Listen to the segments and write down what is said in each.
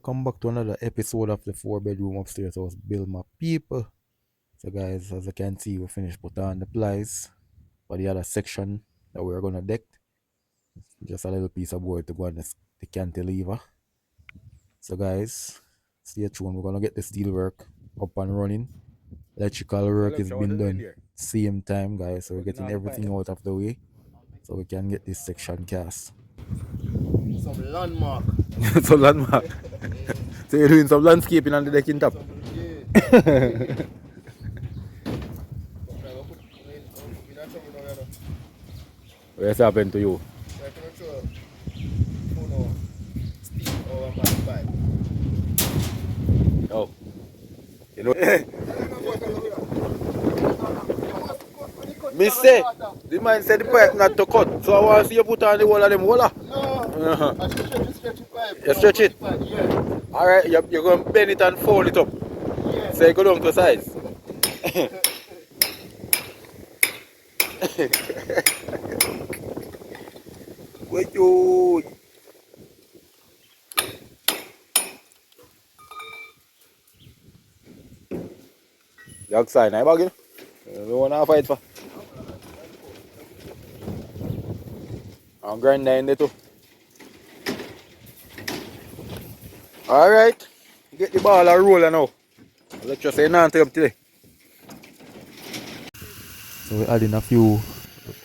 welcome back to another episode of the 4 bedroom upstairs house build my people. So guys, as you can see, we finished put on the plies for the other section that we're gonna deck. Just a little piece of board to go on the cantilever. So guys, stay tuned, we're gonna get the steel work up and running. Electrical work is being done same time, guys, so we're getting everything out of the way so we can get this section cast. Some landmark. Some landmark. So you're doing some landscaping on the decking top? What's happened to you? Oh. You know, me say, the man said the pipe not to cut, so I want to see you put on the wall of them walla. No, I stretch the pipe. You stretch it? Yeah. Alright, you're going to bend it and fold it up. Yeah. So you go down to size. Wait, yo. The outside, now you don't want to fight for. I'm grinding there too. Alright, get the ball a rolling now. Let's just say none to him today. So we're adding a few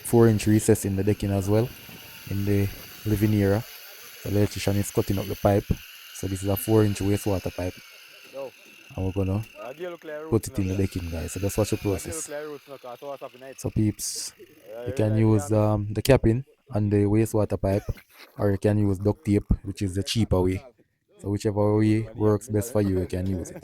4-inch recess in the decking as well, in the living area. The electrician is cutting up the pipe. So this is a 4-inch wastewater pipe. And we're gonna put it in the decking, guys. So just watch the process. So peeps, you can use the capping on the wastewater pipe, or you can use duct tape, which is the cheaper way. So whichever way works best for you, you can use it.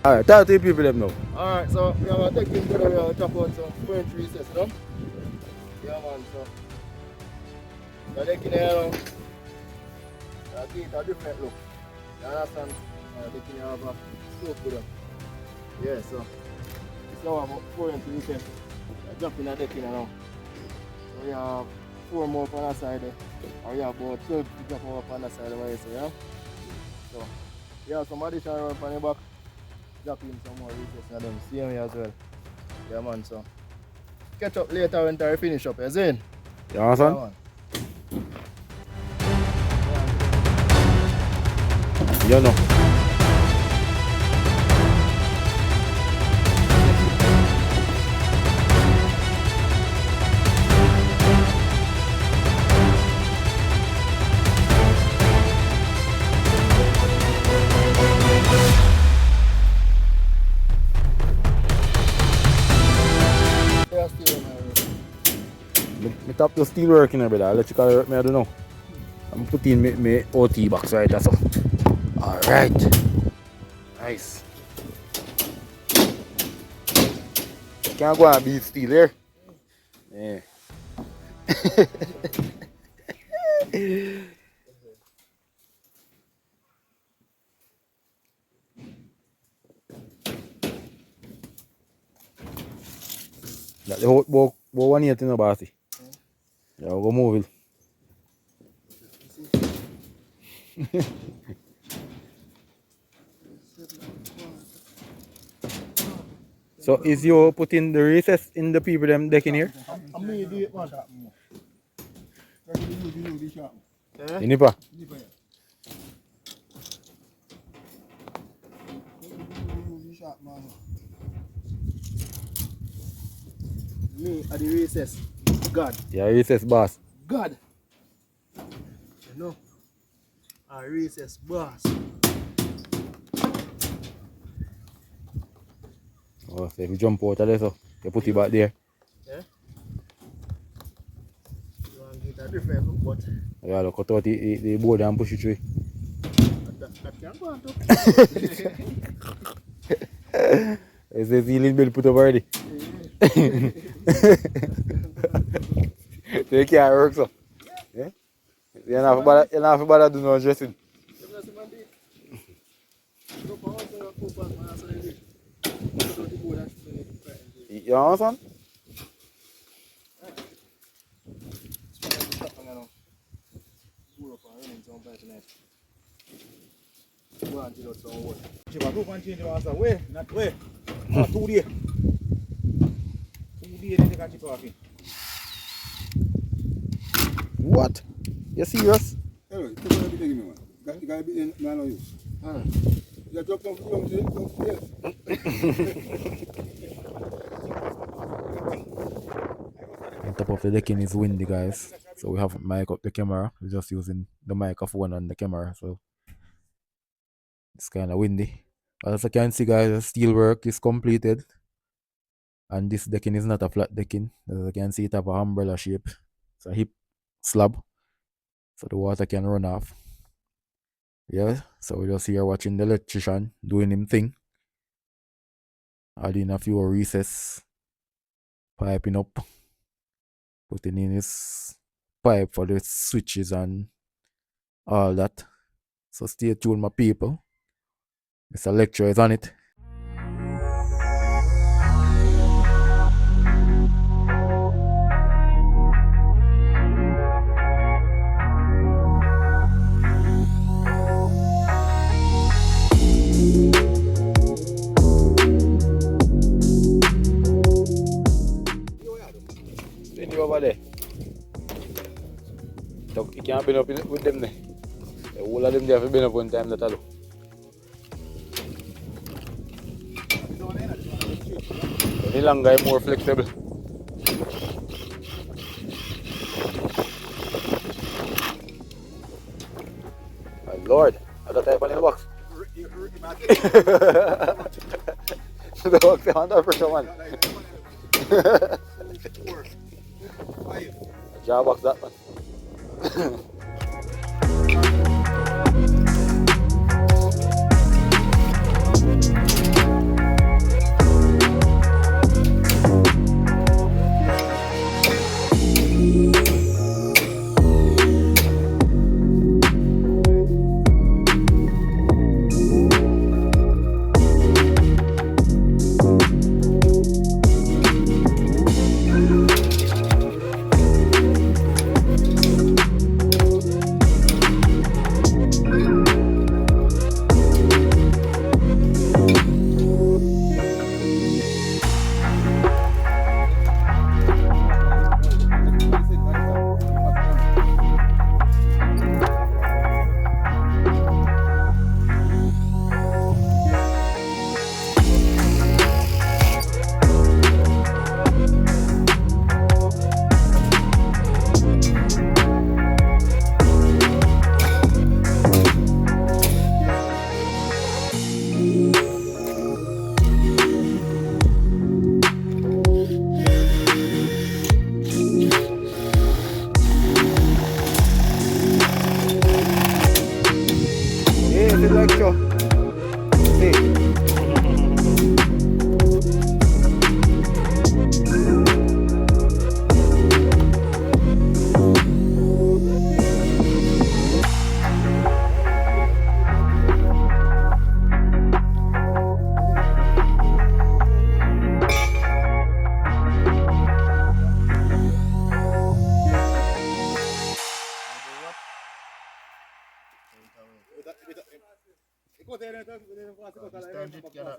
Alright, talk to the people them now. Alright, so we have a decking today, we have a chop out some 4-inch recess, you know? Yeah man, so the decking here now, I give it a different look. You understand? The decking here have a slope with them. Yeah, so this now have a 4-inch recess. I jump in the decking now. So we have 4 more on the side there. Or you have about 12 to jump up on the side over here, so yeah? So we have some additional run on the back. Drop in some more recess and them same way as well. Yeah man, so catch up later when I finish up, you see? You understand? Yeah, You know. Me top the steel work in there, brother. Electrical work, I don't know. I'm putting my OT box right that's all. Alright. Nice. Can't go and beat steel here. Yeah. That the whole bow 180 no bossy. Yeah, we'll go move it. So is you putting the recess in the people them decking here? I'm immediate man. Inipa? Me at the recess. God. Yeah, recess boss. God. You know. A recess boss. Oh, so if you jump out of there, so you put it back there. Yeah? You want to get a different look, but Yeah, look, cut out the board and push it through. that can go on too. Is the ceiling bell put up already? So you can't work, so. Yeah? You're not for bother do no dressing. You want one? What? You serious? Hello, you can be taking me, man. You gotta be in, man, or you. You just come from here. On top of the decking is windy, guys. So we have mic up the camera. We're just using the microphone on the camera, so it's kind of windy. As you can see, guys, the steel work is completed. And this decking is not a flat decking. As you can see, it have a umbrella shape. It's a hip slab, so the water can run off. Yeah, so we're just here watching the electrician doing him thing. Adding a few recess, piping up, putting in his pipe for the switches and all that. So stay tuned, my people. Mr. Lecture is on it. Send you over there. So you can't be up with them there. The whole of them there have been up one time that I do. Any longer, more flexible. My lord, I got type on in the box. The box is under pressure, man. Jaw box that, man.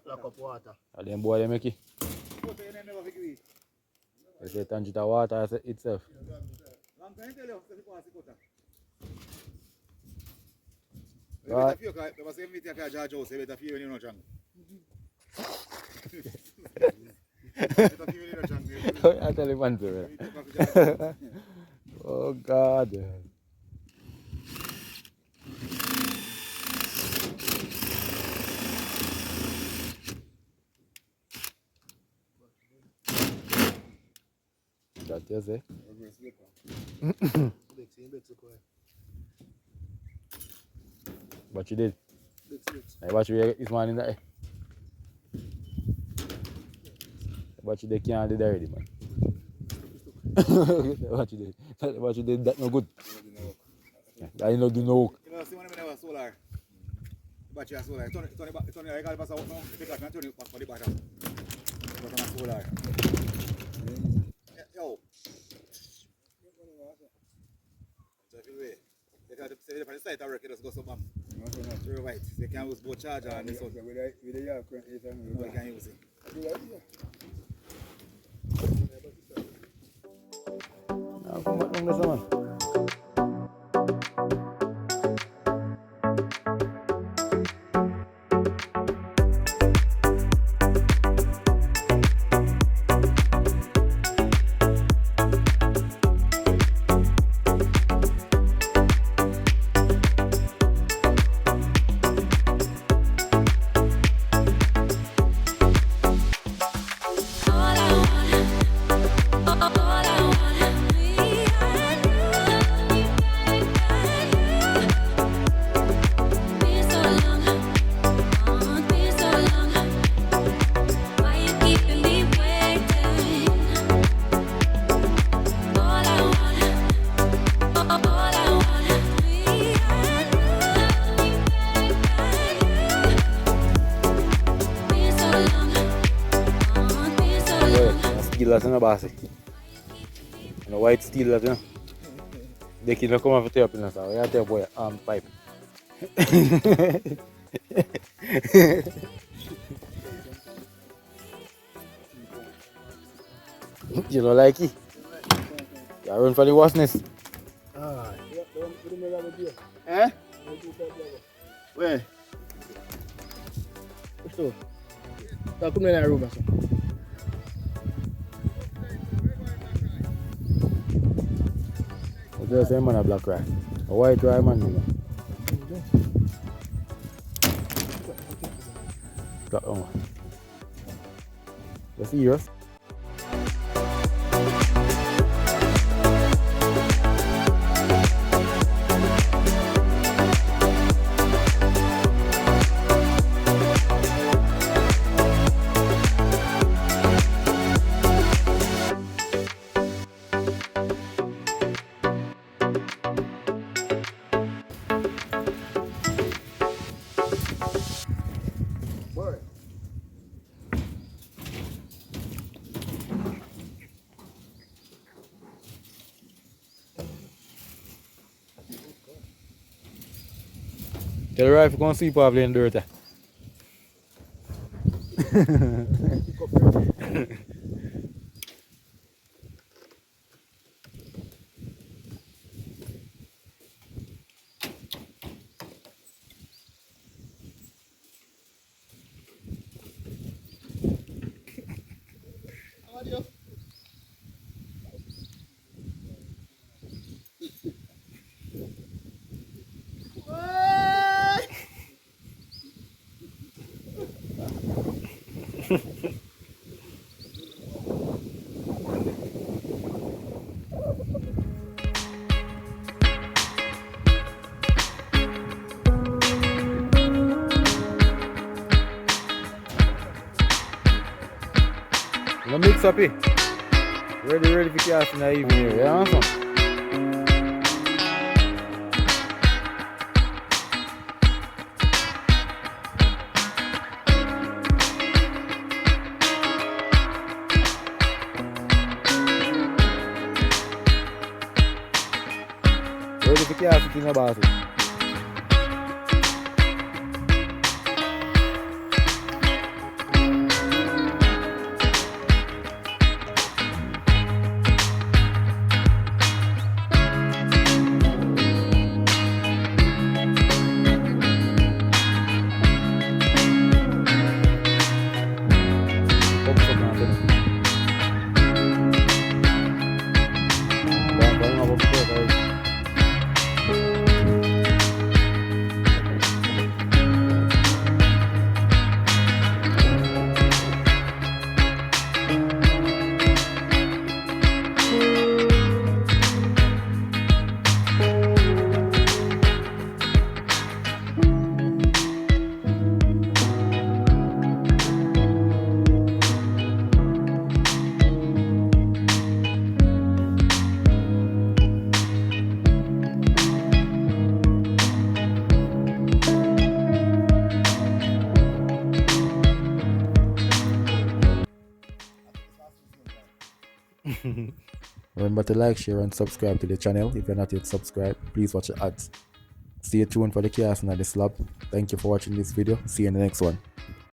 Lock up water. And then boy, they make it. They say tangent of water itself. Right. I tell you one thing. Oh God. you say? Reverse slipper. But you did. Bits. I watch you this morning that. But you can't do that already, man. What you did that no good. I know do no work. You know, see when I have solar. Battery has solar. Turn I got pass out now. Take that and turn it back for the battery. But on solar. Yo. So if you wait, they got to say the site I work, it just goes so bam. You're right. They can use both charger and this one. With the yard current, you can use it. Come back on this one. That's in the base. And the white steel that, you know. They can come off the tape in the south. You tell boy pipe. You don't like it? You run for the worstness. Eh? Where? Which door? Come in that room, sir. What's the same man a black rye? A white rye man, you know. Got on. You serious? Tell the rifle go and sleep off in dirt. No mix up here. Ready for cast in the evening here. You know some? Ready for cast in the bathroom. Remember to like, share, and subscribe to the channel if you're not yet subscribed. Please watch the ads. Stay tuned for the cast and the slab. Thank you for watching this video. See you in the next one.